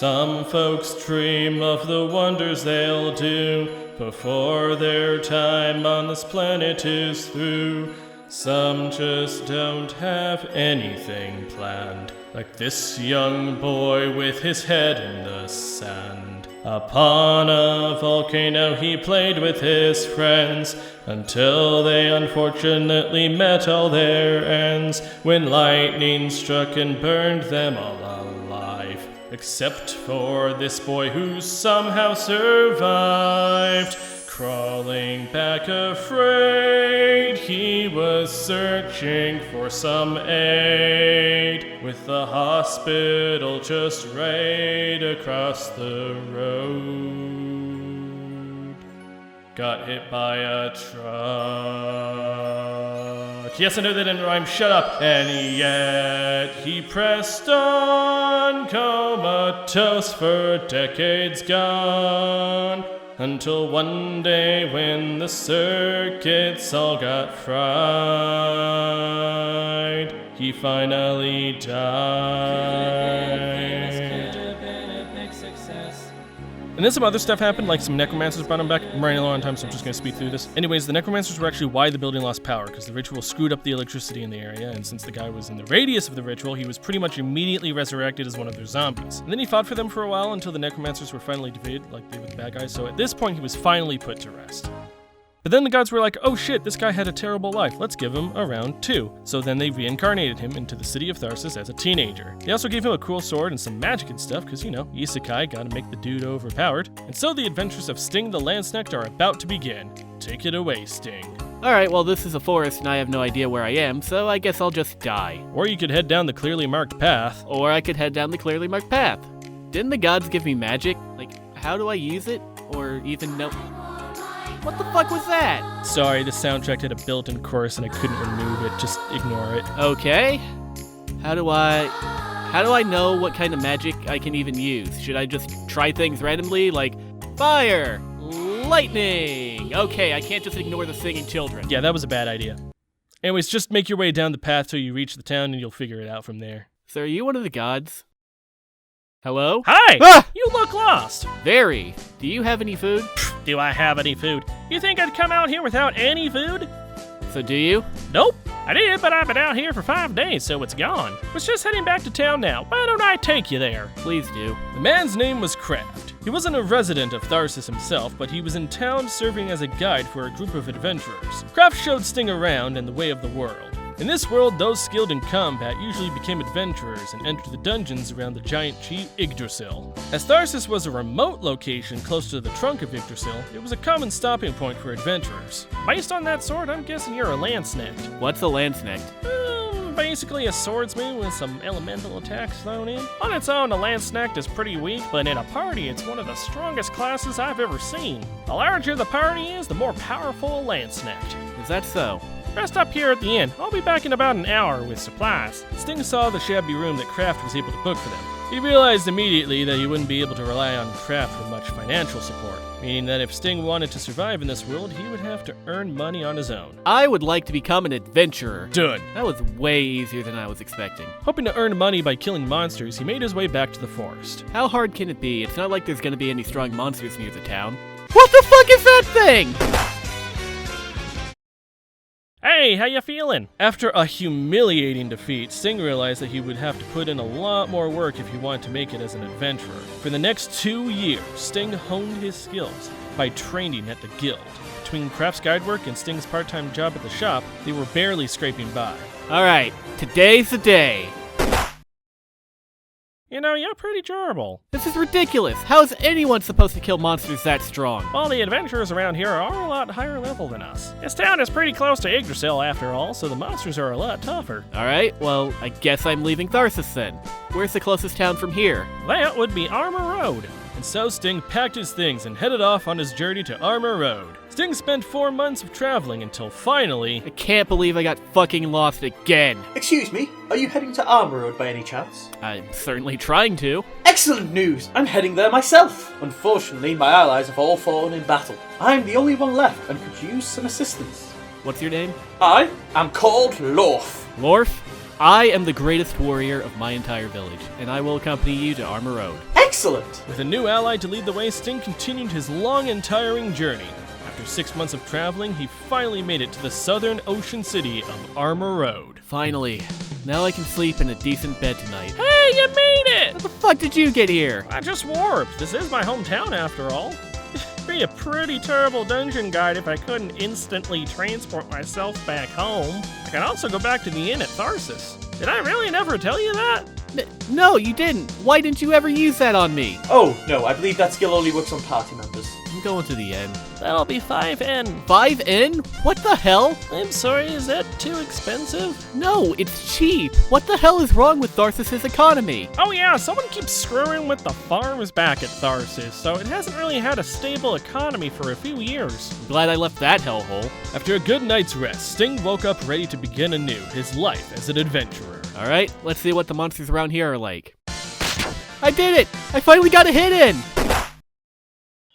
Some folks dream of the wonders they'll do before their time on this planet is through. Some just don't have anything planned, like this young boy with his head in the sand. Upon a volcano he played with his friends, until they unfortunately met all their ends, when lightning struck and burned them all alive, except for this boy who somehow survived. Crawling back afraid, he was searching for some aid, with the hospital just right across the road. Got hit by a truck. Yes, I know that didn't rhyme, shut up! And yet he pressed on, comatose for decades gone, until one day when the circuits all got fried, he finally died. And then some other stuff happened, like some necromancers brought him back. I'm running low on time, so I'm just going to speed through this. Anyways, the necromancers were actually why the building lost power, because the ritual screwed up the electricity in the area, and since the guy was in the radius of the ritual, he was pretty much immediately resurrected as one of their zombies. And then he fought for them for a while until the necromancers were finally defeated, like they were the bad guys, so at this point he was finally put to rest. But then the gods were like, oh shit, this guy had a terrible life, let's give him a round 2. So then they reincarnated him into the city of Tharsis as a teenager. They also gave him a cool sword and some magic and stuff, because, you know, isekai gotta make the dude overpowered. And so the adventures of Sting the Landsnack are about to begin. Take it away, Sting. Alright, well this is a forest and I have no idea where I am, so I guess I'll just die. Or you could head down the clearly marked path. Or I could head down the clearly marked path. Didn't the gods give me magic? Like, how do I use it? Or even know... What the fuck was that? Sorry, the soundtrack had a built-in chorus and I couldn't remove it. Just ignore it. Okay. How do I know what kind of magic I can even use? Should I just try things randomly, like fire, lightning? Okay, I can't just ignore the singing children. Yeah, that was a bad idea. Anyways, just make your way down the path till you reach the town and you'll figure it out from there. So are you one of the gods? Hello? Hi! Ah! You look lost! Very. Do you have any food? Do I have any food? You think I'd come out here without any food? So do you? Nope. I did, but I've been out here for 5 days, so it's gone. Was just heading back to town now. Why don't I take you there? Please do. The man's name was Kraft. He wasn't a resident of Tharsis himself, but he was in town serving as a guide for a group of adventurers. Kraft showed Sting around and the way of the world. In this world, those skilled in combat usually became adventurers and entered the dungeons around the giant chief Yggdrasil. As Tharsis was a remote location close to the trunk of Yggdrasil, it was a common stopping point for adventurers. Based on that sword, I'm guessing you're a Landsnack. What's a Landsnack? Basically a swordsman with some elemental attacks thrown in. On its own, a Landsnack is pretty weak, but in a party, it's one of the strongest classes I've ever seen. The larger the party is, the more powerful a Landsnack. Is that so? Rest up here at the inn. I'll be back in about an hour with supplies. Sting saw the shabby room that Kraft was able to book for them. He realized immediately that he wouldn't be able to rely on Kraft for much financial support, meaning that if Sting wanted to survive in this world, he would have to earn money on his own. I would like to become an adventurer. Done. That was way easier than I was expecting. Hoping to earn money by killing monsters, he made his way back to the forest. How hard can it be? It's not like there's gonna be any strong monsters near the town. What the fuck is that thing? Hey, how you feeling? After a humiliating defeat, Sting realized that he would have to put in a lot more work if he wanted to make it as an adventurer. For the next 2 years, Sting honed his skills by training at the guild. Between Kraft's guide work and Sting's part-time job at the shop, they were barely scraping by. Alright, today's the day. You know, you're pretty durable. This is ridiculous. How is anyone supposed to kill monsters that strong? All the adventurers around here are a lot higher level than us. This town is pretty close to Yggdrasil after all, so the monsters are a lot tougher. Alright, well, I guess I'm leaving Tharsis then. Where's the closest town from here? That would be Armor Road. And so Sting packed his things and headed off on his journey to Armor Road. Sting spent 4 months of traveling until finally... I can't believe I got fucking lost again. Excuse me, are you heading to Armor Road by any chance? I'm certainly trying to. Excellent news! I'm heading there myself! Unfortunately, my allies have all fallen in battle. I'm the only one left and could use some assistance. What's your name? I am called Lorf. Lorf? I am the greatest warrior of my entire village, and I will accompany you to Armor Road. Excellent! With a new ally to lead the way, Sting continued his long and tiring journey. After 6 months of traveling, he finally made it to the southern ocean city of Armor Road. Finally. Now I can sleep in a decent bed tonight. Hey, you made it! How the fuck did you get here? I just warped. This is my hometown after all. It'd be a pretty terrible dungeon guide if I couldn't instantly transport myself back home. I can also go back to the inn at Tharsis. Did I really never tell you that? No, you didn't. Why didn't you ever use that on me? Oh, no, I believe that skill only works on party members. I'm going to the end. That'll be 5N. 5N? What the hell? I'm sorry, is that too expensive? No, it's cheap. What the hell is wrong with Tharsis' economy? Oh yeah, someone keeps screwing with the farms back at Tharsis, so it hasn't really had a stable economy for a few years. I'm glad I left that hellhole. After a good night's rest, Sting woke up ready to begin anew his life as an adventurer. Alright, let's see what the monsters around here are like. I did it! I finally got a hit in!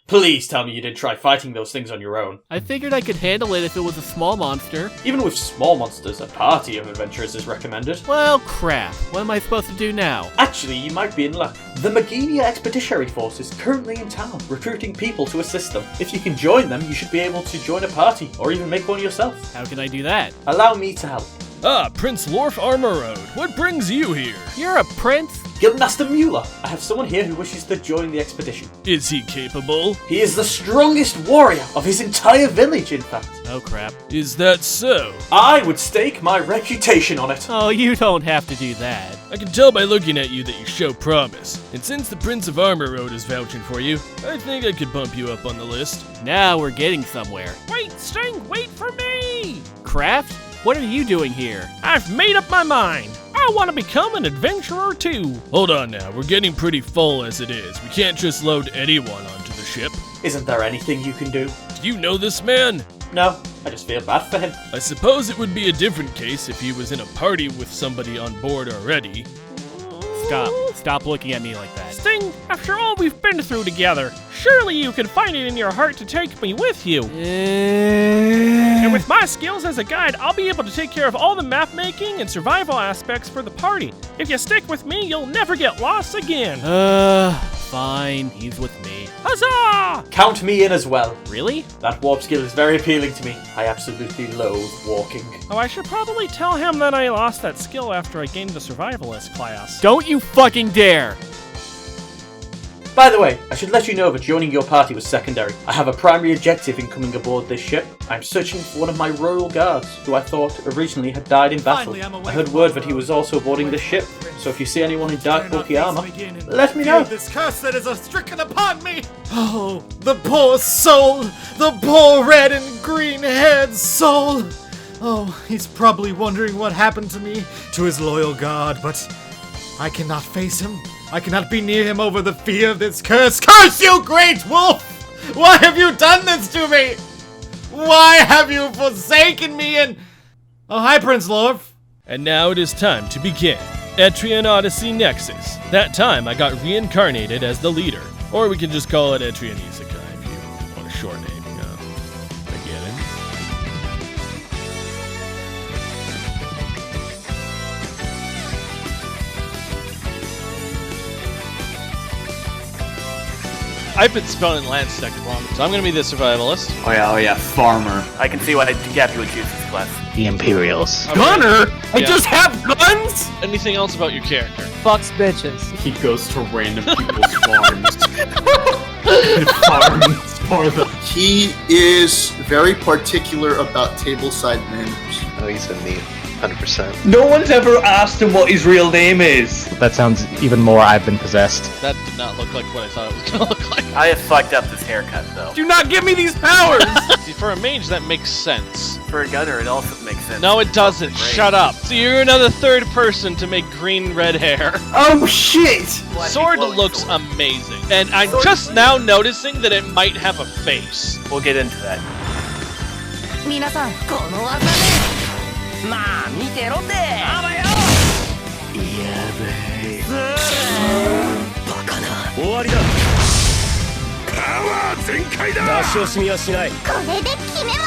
Please tell me you didn't try fighting those things on your own. I figured I could handle it if it was a small monster. Even with small monsters, a party of adventurers is recommended. Well, crap. What am I supposed to do now? Actually, you might be in luck. The Maginia Expeditionary Force is currently in town, recruiting people to assist them. If you can join them, you should be able to join a party, or even make one yourself. How can I do that? Allow me to help. Ah, Prince Lorf Armor Road. What brings you here? You're a prince? Guildmaster Mueller, I have someone here who wishes to join the expedition. Is he capable? He is the strongest warrior of his entire village, in fact. Oh, crap. Is that so? I would stake my reputation on it. Oh, you don't have to do that. I can tell by looking at you that you show promise. And since the Prince of Armor Road is vouching for you, I think I could bump you up on the list. Now we're getting somewhere. Wait, Sting, wait for me! Craft? What are you doing here? I've made up my mind. I want to become an adventurer too. Hold on now, we're getting pretty full as it is. We can't just load anyone onto the ship. Isn't there anything you can do? Do you know this man? No, I just feel bad for him. I suppose it would be a different case if he was in a party with somebody on board already. Stop looking at me like that. Sting, after all we've been through together, surely you can find it in your heart to take me with you. And with my skills as a guide, I'll be able to take care of all the map making and survival aspects for the party. If you stick with me, you'll never get lost again. Fine, he's with me. Huzzah! Count me in as well. Really? That warp skill is very appealing to me. I absolutely loathe walking. Oh, I should probably tell him that I lost that skill after I gained the survivalist class. Don't you fucking dare! By the way, I should let you know that joining your party was secondary. I have a primary objective in coming aboard this ship. I'm searching for one of my royal guards, who I thought originally had died in battle. I heard word that he was also boarding this ship, so if you see anyone in dark bulky armor, let me know. This curse that is stricken upon me! Oh, the poor soul! The poor red and green haired soul! Oh, he's probably wondering what happened to me, to his loyal guard, but I cannot face him. I cannot be near him over the fear of this curse. Curse you, great wolf! Why have you done this to me? Why have you forsaken me and... Oh, hi, Prince Lorf. And now it is time to begin Etrian Odyssey Nexus. That time I got reincarnated as the leader. Or we can just call it Etrian Isekai if you want a short name. I get it. I've been spelling Landstech wrong, so I'm gonna be the survivalist. Oh yeah, farmer. I can see why Gappy would choose this class. The Imperials. Gunner? I just have guns? Anything else about your character? Fucks bitches. He goes to random people's farms. Farms for them. He is very particular about tableside manners. Oh, he's in the 100%. No one's ever asked him what his real name is. That sounds even more I've been possessed. That did not look like what I thought it was gonna look like. I have fucked up this haircut, though. Do not give me these powers! See, for a mage, that makes sense. For a gunner, it also makes sense. No, it doesn't. Shut up. So you're another third person to make green-red hair. Oh shit! Sword looks amazing. And I'm just now noticing that it might have a face. We'll get into that. 皆さん、この技でまあ見てろってあばよやべえバカな終わりだパワー全開だ出し惜しみはしないこれで決めま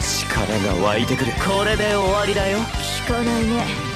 す力が湧いてくるこれで終わりだよ効かないね